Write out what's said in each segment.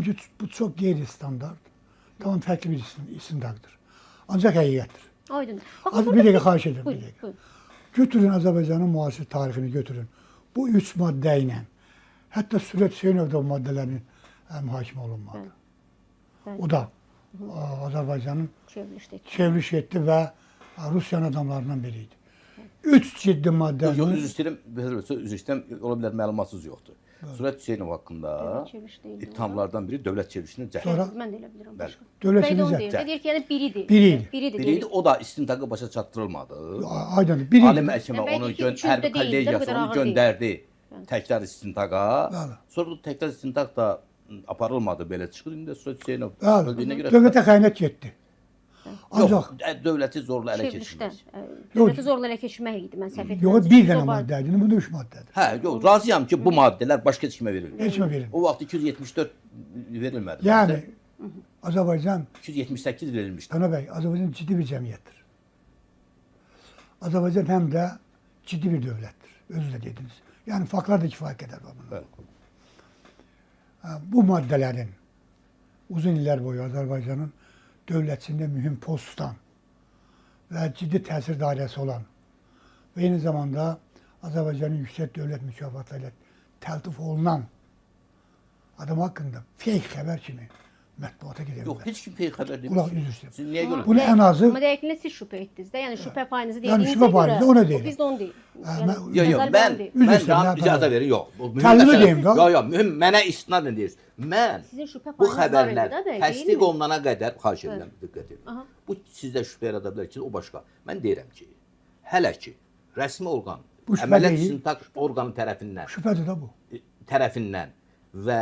Deyirəm ki, bu çox qeyri-standart, tamam fərqli bir istintaqdır. Ancaq həqiqətdir. Aydın. Bir dəqiqə xahiş edirəm, bir Buyurun, dəqiqə. buyurun. Götürün Azərbaycanın müasir tarixini götürün. Bu 3 maddə ilə, hətta Sürət Hüseynov da bu maddələrin mühakimə olunmadı. Bəli. O da Azərbaycanın Çevrilişdəki. çevriliş etdi və Rusiyanın adamlarından biri idi. 3 ciddi maddə. Yox, üzr istəyirəm, ola bilər məlumatsız yoxdur. Sürət Hüseynov haqqında Dövlət çevrilişi deyildi. ittihamlardan biri dövlət çevrilişinin cəhd. Sonra- Mən də elə bilirəm. Bəli. Başqa. Dövlət Bəydə onu çevrilişi- deyir. Deyir ki, yəni biridir. Biridir. Biridir. Biri idi, o da istintaqa başa çatdırılmadı. Aydın, biri Ali məhkəmə Bəlkə onu ki, üçüncü hərbi də deyildi, kollegiyası o qədər onu ağır deyil. göndərdi təkrar istintaqa. Bəli. Sonra bu təkrar istintaq da aparılmadı, belə çıxır. İndi Sürət Hüseynov Bəli, öldüyünə görə dövlətə xəyanət getdi. Ancaq yox, dövləti zorla ələ Çevrilişdən. keçirməz. Dövləti zorla ələ keçirmək idi. Mən səhv etmirəm. Yox, bir dənə maddə idi, bu da 3 maddədir. Hə, yox, razıyam ki, bu maddələr başqa heç kimə verilmir. Heç mi verin? O vaxt 274 verilmədi. Yəni, Azərbaycan, 278 verilmişdi. Tana bəy, Azərbaycan ciddi bir cəmiyyətdir. Azərbaycan həm də ciddi bir dövlətdir, özünüz də dediniz. Yəni, faktlar da kifayət qədər var buna. Bəli. Bu maddələrin uzun illər boyu Azərbaycanın dövlətçində mühüm post tutan və ciddi təsir dairəsi olan və eyni zamanda Azərbaycanın yüksək dövlət mükafatları ilə təltif olunan adam haqqında feyk xəbər kimi mətbuata gedə Yox, bilər. heç kim peyğəmbər Qulaq demiş. üzr istəyirəm. Siz niyə görə? Bunu ən azı Amma dəqiqlə siz şübhə etdiniz də. Yəni şübhə payınızı Yəni dediyinizə şübhə görə. payınızı ona deyirəm. O biz də onu deyil. mən- Yox, yox, Nəzər mən deyil. Üzr mən istəyirəm, canım mən icazə pardon. verin, yox. Bu mühüm Kəlmə məsələ. deyim də. Yox, yox, mühüm mənə istinadən deyir. Mən Sizin şübhə bu payınız var xəbərlər idi də, bəy, təsdiq deyilmi? olunana qədər xahiş edirəm, diqqət edin. Aha. Bu sizdə şübhə yarada bilər ki, o başqa. Mən deyirəm ki, hələ ki rəsmi orqan, Bu şübhə əməliyyat deyil. istintaq orqanı şübhədir də bu. tərəfindən və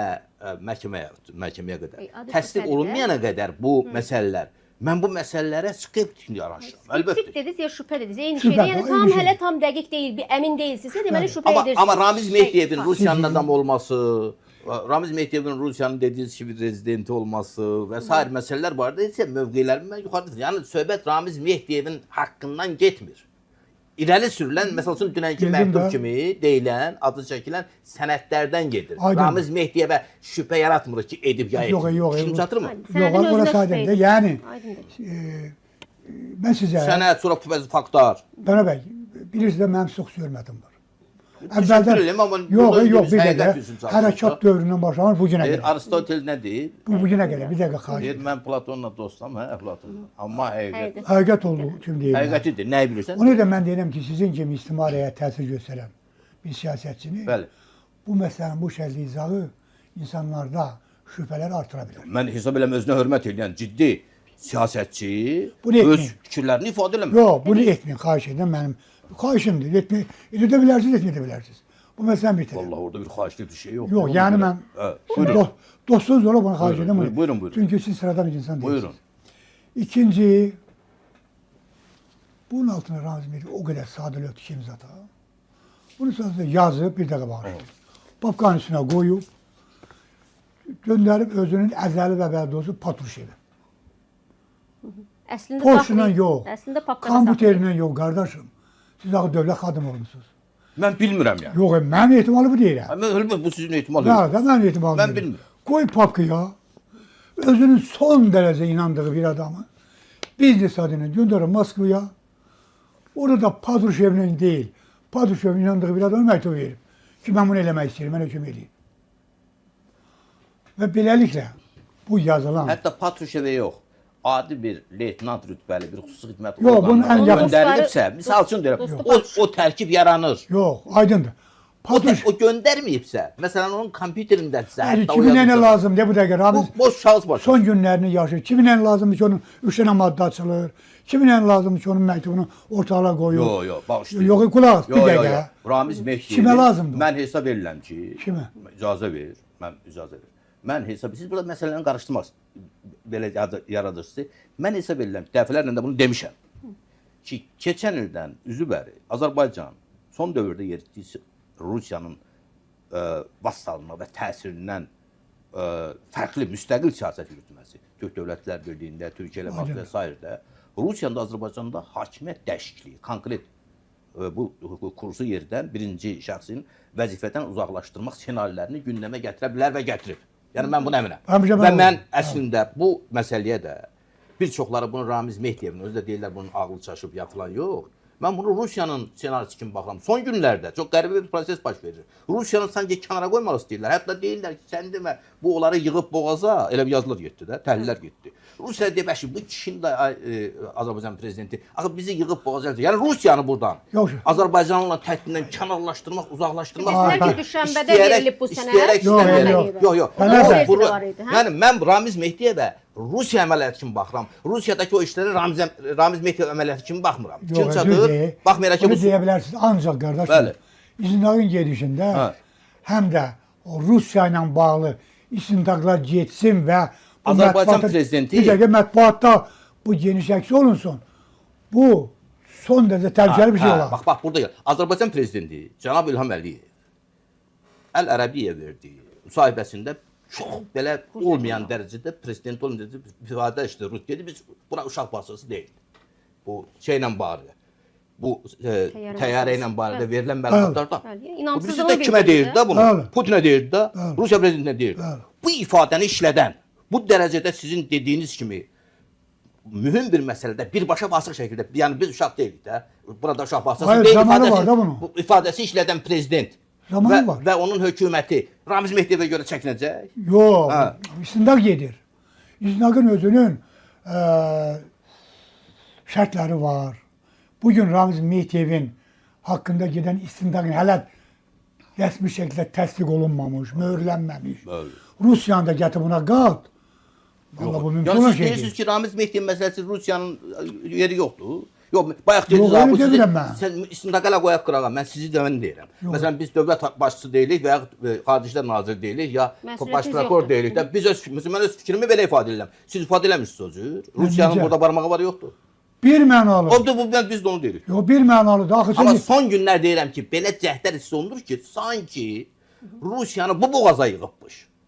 məhkəməyə qədər Adi təsdiq şübhədir. olunmayana qədər bu məsələlər, mən bu məsələlərə skeptik yanaşıram. Spesifik Əlbəttə. dediniz ya şübhə dediniz. Eyni Şübhə, şeydir. Yəni o tam eyni şey. hələ tam dəqiq deyil, bir əmin deyilsinizsə deməli şübhə Amma, edirsiniz. amma Ramiz Mehdiyevin Şey, Rusiyanın adamı olması, Ramiz Mehdiyevin Rusiyanın dediğiniz kimi rezidenti olması və s. məsələlər barədə isə mövqelərimi mən yuxarıda. Yəni söhbət Ramiz Mehdiyevin haqqından getmir. İrəli sürülən, məsəl üçün dünənki Bildim məktub də. kimi deyilən, adı çəkilən sənədlərdən gedir. Aydın. Ramiz Mehdiyevə şübhə yaratmırıq ki, edib ya Yox, etmir. yox, Kim yox. çatırmı? Yox, orası aydındır. Yəni, Aydındır. mən sizə, Sənəd, sonra bəzi faktlar. Dana bəy, bilirsiniz də mənim çox hörmətim var. Təşəkkür edirəm, amma yox, burada yox, bir həqiqət dəqiqə, üçün çalışırıq. hərəkat dövründən başlanır, bu günə Deyir, qədər. Aristotel nə deyir? Bu günə qədər, bir dəqiqə xahiş Deyir, edirəm. mən Platonla dostam, hə, Platon. Amma həqiqət. Həqiqət oldu, kim deyir. Həqiqətidir, nəyi bilirsən? Ona da mən deyirəm ki, sizin kimi ictimaiyyəyə təsir göstərən bir siyasətçini, Bəli. bu məsələnin bu şəkli izahı insanlarda şübhələr artıra bilər. Mən hesab eləm özünə hörmət edən ciddi siyasətçi Bunu öz etməyin. fikirlərini ifadə eləmir. Yox, bunu etməyin, xahiş edirəm, mənim xahişimdir. Edə bilərsiniz, etməyə bilərsiniz. Bu məsələni bitirin. Vallahi orada bir xahişli bir şey yox. Yox, yəni mən Buyurun. dostunuz olub bunu xahiş Buyurun, edirəm. buyurun, buyurun. Çünki siz sıradan bir insan Buyurun. deyilsiniz. İkinci, bunun altına razı mıydı? O kadar sadəlövd ki imzada. Bunu sadəcə yazıb bir dəqiqə bağışlayın. Papkanın üstünə qoyub, göndərib özünün əzəli və bəldozu Patruşevə. Əslində Poçla saxlayın. yox, Əslində papkana kompüterlə yox, qardaşım. Siz axı dövlət xadımı olmuşsunuz. Mən bilmirəm yəni. Yox, mənim ehtimalı bu deyirəm. Mən ölmür, bu sizin ehtimal Ya yox. da mənim ehtimalım Mən deyil. bilmirəm. Qoy papkaya, özünün son dərəcə inandığı bir adamı biznes adına göndərir Moskvaya. Orada Patruşevlə deyil, Patruşevin inandığı bir adama məktub verib ki, mən bunu eləmək istəyirəm, mən hökm edeyim. Və beləliklə bu yazılan, Hətta Patruşevə yox. Adi bir leytenant rütbəli bir xüsusi xidmət Yox, bunun ən yaxın- göndərilibsə, misal üçün deyirəm, Dostu o tərkib yaranır. yox, aydındır. O göndərməyibsə, məsələn onun kompüterində Yəni, hətta o kimin nə yazılsa- lazımdır bu dəqiqə, Ramiz Bu boş şahıs başı. son günlərini yaşayır. Kimin nə lazımdır ki, onun 3 dənə maddə açılır. Kimin nə lazımdır ki, onun məktubunu ortalığa qoyur. Yox, yox, bağışlayın. Yox, qulaq as, bir Yox, yox, dəqiqə. yox. Ramiz Mehdiyev. Kimə lazımdır? Mən hesab edirəm ki, Kimə? icazə ver, mən icazə ver. Mən hesab, siz burada məsələni qarışdırmaq belə yaradırsınız. Mən hesab edirəm ki, dəfələrlə də bunu demişəm. Ki, keçən ildən üzü bəri Azərbaycan son dövrdə yeritdiyi Rusiyanın vassallığına və təsirindən fərqli müstəqil siyasət yürütməsi, Türk Dövlətlər Birliyində, Türkiyə ilə Moskva və s. Rusiyanın da Azərbaycanda hakimiyyət dəyişikliyi, konkret bu kursu yerdən birinci şəxsin vəzifədən uzaqlaşdırmaq ssenarilərini gündəmə gətirə bilər və gətirib. Yəni mən buna əminəm. Həmişə Və mən mən oldum. əslində bu məsələyə də bir çoxları bunu Ramiz Mehdiyevin özü də deyirlər bunun ağlı çaşıb ya falan yox. Mən bunu Rusiyanın senaryosu kimi baxıram. Son günlərdə çox qəribə bir proses baş verir. Rusiyanı sanki kənara qoymaq istəyirlər. Hətta deyirlər ki, sən demə bu onları yığıb boğaza, elə bir yazılar getdi də, təhlillər getdi. Rusiya deyə bəşi bu kişinin də Azərbaycan prezidenti axı bizi yığıb boğaza. Yəni Rusiyanı buradan Yox. Azərbaycanla təklindən kənarlaşdırmaq, uzaqlaşdırmaq. Desələr ki, düşənbədə verilib bu sənəd. Yox. Yox. Yəni mən Ramiz Mehdiyevə Rusiya əməliyyatı kimi baxıram. Rusiyadakı o işlərə Ramiz Mehdiyev əməliyyatı kimi baxmıram. Kim çatır? Baxmayaraq ki, bunu bu deyə bilərsiniz. Ancaq qardaşım, Bəli. İzinağın gedişində Hə. həm də o Rusiya ilə bağlı istintaqlar getsin və bu Azərbaycan mətbuata- prezidenti- bir dəqiqə mətbuatda bu geniş əks olunsun. Bu son dərəcə təhlükəli bir şey olar. Bax burada gəl. Azərbaycan prezidenti cənab İlham Əliyev Əl-Ərəbiyyə verdiyi müsahibəsində çox belə olmayan dərəcədə prezident olmayan dərəcədə ifadə işte Rus dedi biz buna uşaq bağçası deyil. Bu şeylə bağlı. Bu təyyarə ilə bağlı verilən məlumatlarda. Bəli, Bu inamsızlığı birisi də kimə deyirdi də bunu? Bəli. Putinə deyirdi də, Bəli. Rusiya prezidentinə deyirdi. Bəli. Bu ifadəni işlədən, bu dərəcədə sizin dediyiniz kimi mühüm bir məsələdə birbaşa basıq şəkildə, yəni biz uşaq deyilik də, burada uşaq bağçası Hayır, deyil zamanı var da bunun. bu ifadəsi işlədən prezident Zamanı var. və onun hökuməti Ramiz Mehdiyevə görə çəkinəcək. Yox, Hə. istintaq gedir. İstinaqın özünün şərtləri var. Bugün Ramiz Mehdiyevin haqqında gedən istintaqın hələ rəsmi şəkildə təsdiq olunmamış, möhürlənməmiş. Bəli. Rusiyanı da gətir buna qat. Valla bu mümkün Yəni olan siz şey deyirsiniz deyil. ki, Ramiz Mehdiyev məsələsi Rusiyanın yeri yoxdur. Yox, bayaq dediniz Yox, abi, öyle demirəm mən. sən istintaqa ilə qoyaq qırağa. Mən sizi də mən deyirəm. Yox. Məsələn biz dövlət başçısı deyilik və ya Xarici İşlər naziri deyilik ya Məsuliyyətiniz baş prokuror yoxdur. deyilik də biz mən öz fikrimi belə ifadə edirəm. Siz ifadə eləmirsiniz özür. Rusiyanın necə? burada barmağı var yoxdur. Bir mənalı. O da bu biz də onu deyirik. Yox, bir mənalıdır. Axı Amma siz son günlər deyirəm ki, belə cəhdlər hiss olunur ki, sanki Rusiyanı bu boğaza yığıbmış.